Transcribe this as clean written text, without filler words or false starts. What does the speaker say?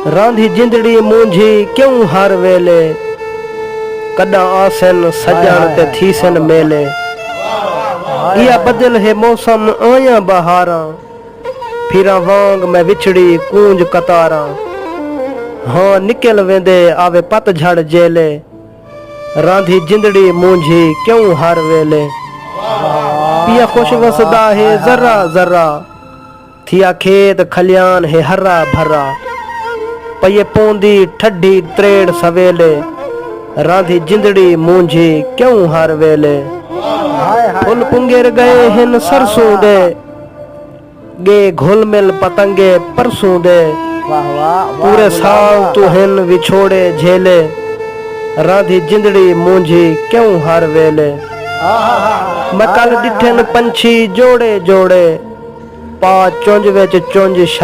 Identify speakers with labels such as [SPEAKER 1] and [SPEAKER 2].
[SPEAKER 1] रांधी जिंदड़ी मूंझी क्यों हर वेले, कदा आसन सजण ते थीसन मेले। या बदल है मौसम आया बहारा, फिरा वांग मैं विछड़ी कूंज कतारा। हाँ निकल वेंदे आवे पतझड़ जेले, रांधी जिंदड़ी मूंझी क्यों हर वेले। पिया खुश वसदा है जरा जरा, थिया खेत खलियान है हरा भरा। पये पौंदी ठड्डी त्रेड़ सवेले, रांधी जिंदड़ी मूंझी क्यों हर वेले। फुल पुंगेर गए हिन सरसों दे, गे घुल मिल पतंगे परसों दे। पूरे साल तू हिन विछोड़े झेले, रांधी जिंदड़ी मूंझी क्यों हर वेले। मैं कल डिठन पंछी जोड़े जोड़े, पा चुंझ विच चुंझ